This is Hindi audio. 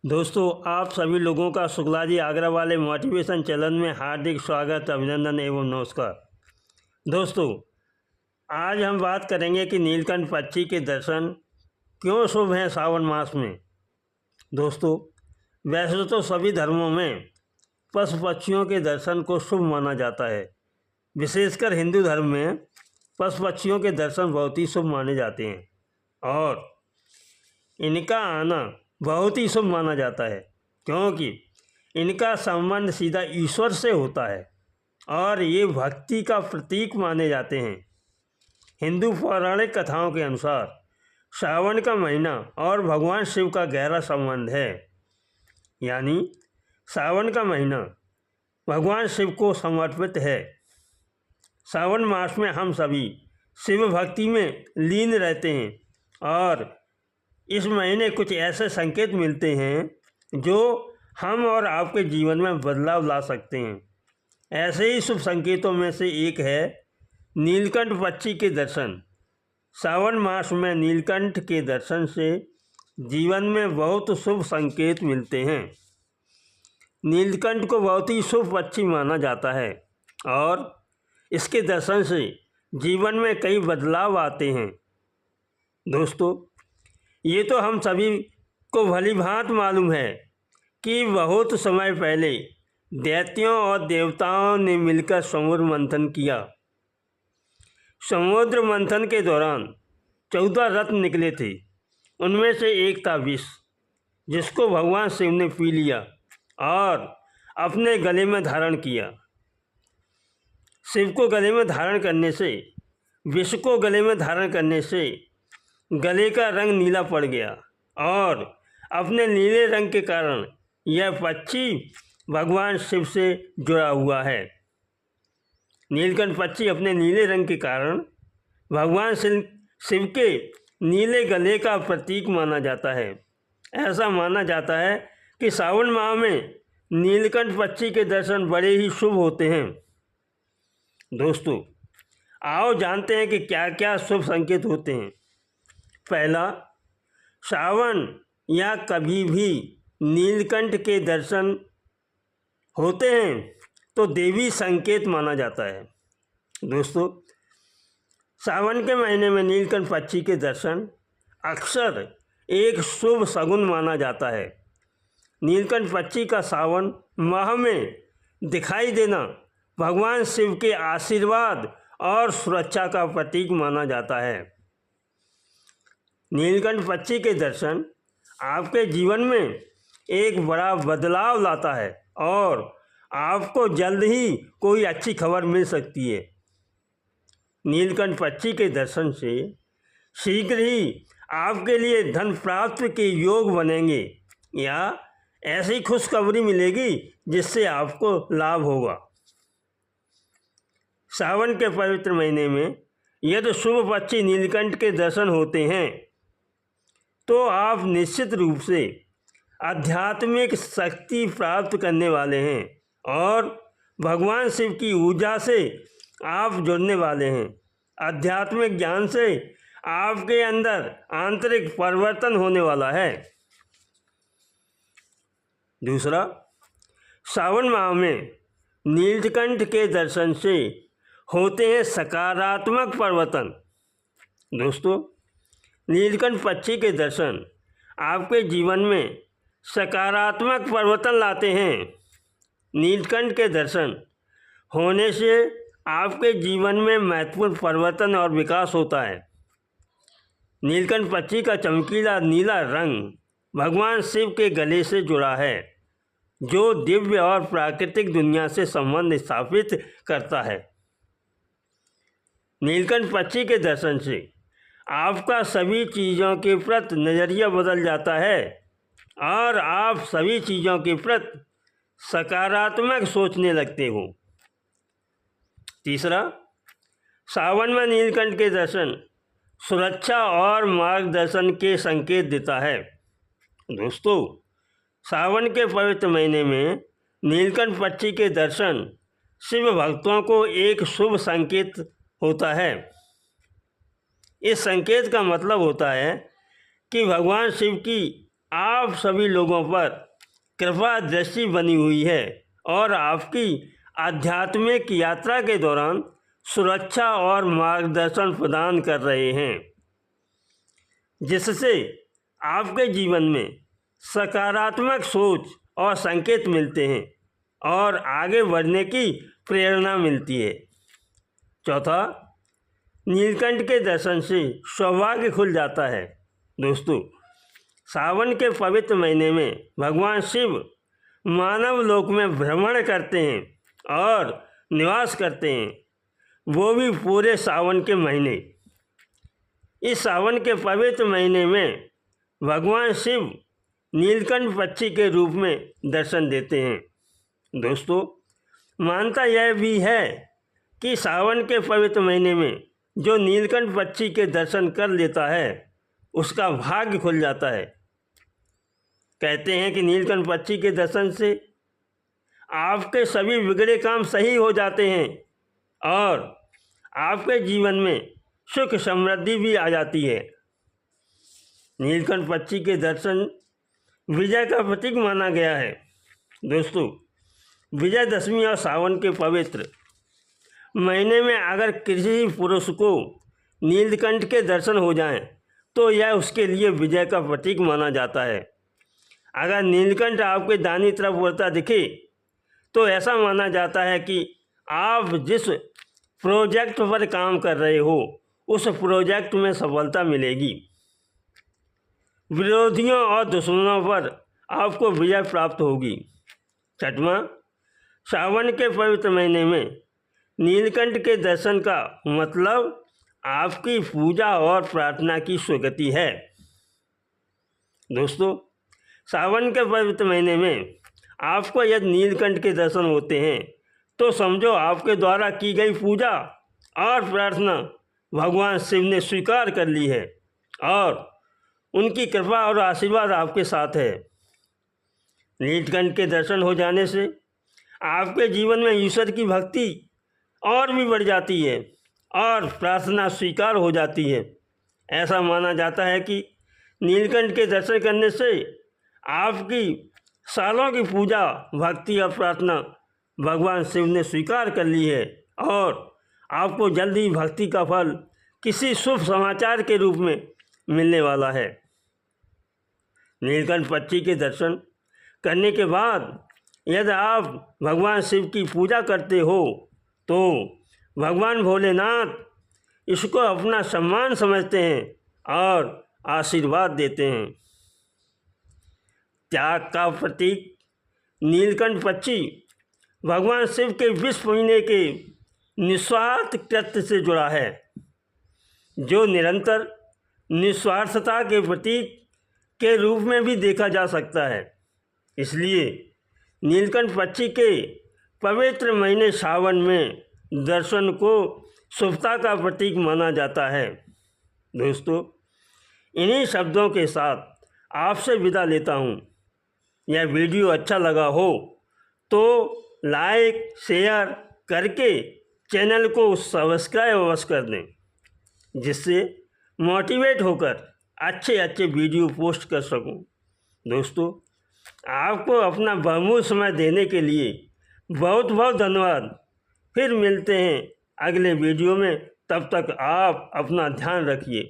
दोस्तों, आप सभी लोगों का शुक्ला जी आगरा वाले मोटिवेशन चैनल में हार्दिक स्वागत, अभिनंदन एवं नमस्कार। दोस्तों, आज हम बात करेंगे कि नीलकंठ पक्षी के दर्शन क्यों शुभ हैं सावन मास में। दोस्तों, वैसे तो सभी धर्मों में पशु पक्षियों के दर्शन को शुभ माना जाता है। विशेषकर हिंदू धर्म में पशु पक्षियों के दर्शन बहुत ही शुभ माने जाते हैं और इनका आना बहुत ही शुभ माना जाता है, क्योंकि इनका संबंध सीधा ईश्वर से होता है और ये भक्ति का प्रतीक माने जाते हैं। हिंदू पौराणिक कथाओं के अनुसार सावन का महीना और भगवान शिव का गहरा संबंध है, यानी सावन का महीना भगवान शिव को समर्पित है। सावन मास में हम सभी शिव भक्ति में लीन रहते हैं और इस महीने कुछ ऐसे संकेत मिलते हैं जो हम और आपके जीवन में बदलाव ला सकते हैं। ऐसे ही शुभ संकेतों में से एक है नीलकंठ पक्षी के दर्शन। सावन मास में नीलकंठ के दर्शन से जीवन में बहुत शुभ संकेत मिलते हैं। नीलकंठ को बहुत ही शुभ पक्षी माना जाता है और इसके दर्शन से जीवन में कई बदलाव आते हैं। दोस्तों, ये तो हम सभी को भली भांत मालूम है कि बहुत समय पहले दैत्यों और देवताओं ने मिलकर समुद्र मंथन किया। समुद्र मंथन के दौरान 14 रत्न निकले थे। उनमें से एक था विष, जिसको भगवान शिव ने पी लिया और अपने गले में धारण किया। शिव को गले में धारण करने से, विष को गले में धारण करने से गले का रंग नीला पड़ गया और अपने नीले रंग के कारण यह पक्षी भगवान शिव से जुड़ा हुआ है। नीलकंठ पक्षी अपने नीले रंग के कारण भगवान शिव के नीले गले का प्रतीक माना जाता है। ऐसा माना जाता है कि सावन माह में नीलकंठ पक्षी के दर्शन बड़े ही शुभ होते हैं। दोस्तों, आओ जानते हैं कि क्या क्या शुभ संकेत होते हैं। पहला, सावन या कभी भी नीलकंठ के दर्शन होते हैं तो देवी संकेत माना जाता है। दोस्तों, सावन के महीने में नीलकंठ पक्षी के दर्शन अक्सर एक शुभ शगुन माना जाता है। नीलकंठ पक्षी का सावन माह में दिखाई देना भगवान शिव के आशीर्वाद और सुरक्षा का प्रतीक माना जाता है। नीलकंठ पक्षी के दर्शन आपके जीवन में एक बड़ा बदलाव लाता है और आपको जल्द ही कोई अच्छी खबर मिल सकती है। नीलकंठ पक्षी के दर्शन से शीघ्र ही आपके लिए धन प्राप्ति के योग बनेंगे या ऐसी खुशखबरी मिलेगी जिससे आपको लाभ होगा। सावन के पवित्र महीने में यदि शुभ पक्षी नीलकंठ के दर्शन होते हैं तो आप निश्चित रूप से आध्यात्मिक शक्ति प्राप्त करने वाले हैं और भगवान शिव की ऊर्जा से आप जुड़ने वाले हैं। आध्यात्मिक ज्ञान से आपके अंदर आंतरिक परिवर्तन होने वाला है। दूसरा, सावन माह में नीलकंठ के दर्शन से होते हैं सकारात्मक परिवर्तन। दोस्तों, नीलकंठ पक्षी के दर्शन आपके जीवन में सकारात्मक परिवर्तन लाते हैं। नीलकंठ के दर्शन होने से आपके जीवन में महत्वपूर्ण परिवर्तन और विकास होता है। नीलकंठ पक्षी का चमकीला नीला रंग भगवान शिव के गले से जुड़ा है, जो दिव्य और प्राकृतिक दुनिया से संबंध स्थापित करता है। नीलकंठ पक्षी के दर्शन से आपका सभी चीज़ों के प्रति नज़रिया बदल जाता है और आप सभी चीज़ों के प्रति सकारात्मक सोचने लगते हो। तीसरा, सावन में नीलकंठ के दर्शन सुरक्षा और मार्गदर्शन के संकेत देता है। दोस्तों, सावन के पवित्र महीने में नीलकंठ पक्षी के दर्शन शिव भक्तों को एक शुभ संकेत होता है। इस संकेत का मतलब होता है कि भगवान शिव की आप सभी लोगों पर कृपा दृष्टि बनी हुई है और आपकी आध्यात्मिक यात्रा के दौरान सुरक्षा और मार्गदर्शन प्रदान कर रहे हैं, जिससे आपके जीवन में सकारात्मक सोच और संकेत मिलते हैं और आगे बढ़ने की प्रेरणा मिलती है। चौथा, नीलकंठ के दर्शन से सौभाग्य खुल जाता है। दोस्तों, सावन के पवित्र महीने में भगवान शिव मानव लोक में भ्रमण करते हैं और निवास करते हैं, वो भी पूरे सावन के महीने। इस सावन के पवित्र महीने में भगवान शिव नीलकंठ पक्षी के रूप में दर्शन देते हैं। दोस्तों, मान्यता यह भी है कि सावन के पवित्र महीने में जो नीलकंठ पक्षी के दर्शन कर लेता है उसका भाग्य खुल जाता है। कहते हैं कि नीलकंठ पक्षी के दर्शन से आपके सभी बिगड़े काम सही हो जाते हैं और आपके जीवन में सुख समृद्धि भी आ जाती है। नीलकंठ पक्षी के दर्शन विजय का प्रतीक माना गया है। दोस्तों, विजयदशमी और सावन के पवित्र महीने में अगर किसी पुरुष को नीलकंठ के दर्शन हो जाएं तो यह उसके लिए विजय का प्रतीक माना जाता है। अगर नीलकंठ आपके दाहिनी तरफ उड़ता दिखे तो ऐसा माना जाता है कि आप जिस प्रोजेक्ट पर काम कर रहे हो उस प्रोजेक्ट में सफलता मिलेगी। विरोधियों और दुश्मनों पर आपको विजय प्राप्त होगी। छठवां, सावन के पवित्र महीने में नीलकंठ के दर्शन का मतलब आपकी पूजा और प्रार्थना की स्वीकृति है। दोस्तों, सावन के पवित्र महीने में आपको यदि नीलकंठ के दर्शन होते हैं तो समझो आपके द्वारा की गई पूजा और प्रार्थना भगवान शिव ने स्वीकार कर ली है और उनकी कृपा और आशीर्वाद आपके साथ है। नीलकंठ के दर्शन हो जाने से आपके जीवन में ईश्वर की भक्ति और भी बढ़ जाती है और प्रार्थना स्वीकार हो जाती है। ऐसा माना जाता है कि नीलकंठ के दर्शन करने से आपकी सालों की पूजा, भक्ति और प्रार्थना भगवान शिव ने स्वीकार कर ली है और आपको जल्द ही भक्ति का फल किसी शुभ समाचार के रूप में मिलने वाला है। नीलकंठ पक्षी के दर्शन करने के बाद यदि आप भगवान शिव की पूजा करते हो तो भगवान भोलेनाथ इसको अपना सम्मान समझते हैं और आशीर्वाद देते हैं। त्याग का प्रतीक नीलकंठ पक्षी भगवान शिव के विष पीने के निस्वार्थ कृत्य से जुड़ा है, जो निरंतर निस्वार्थता के प्रतीक के रूप में भी देखा जा सकता है। इसलिए नीलकंठ पक्षी के पवित्र महीने सावन में दर्शन को शुभता का प्रतीक माना जाता है। दोस्तों, इन्हीं शब्दों के साथ आपसे विदा लेता हूँ। यह वीडियो अच्छा लगा हो तो लाइक शेयर करके चैनल को सब्सक्राइब अवश्य कर दें, जिससे मोटिवेट होकर अच्छे वीडियो पोस्ट कर सकूं। दोस्तों, आपको अपना बहुमूल्य समय देने के लिए बहुत बहुत धन्यवाद। फिर मिलते हैं अगले वीडियो में, तब तक आप अपना ध्यान रखिए।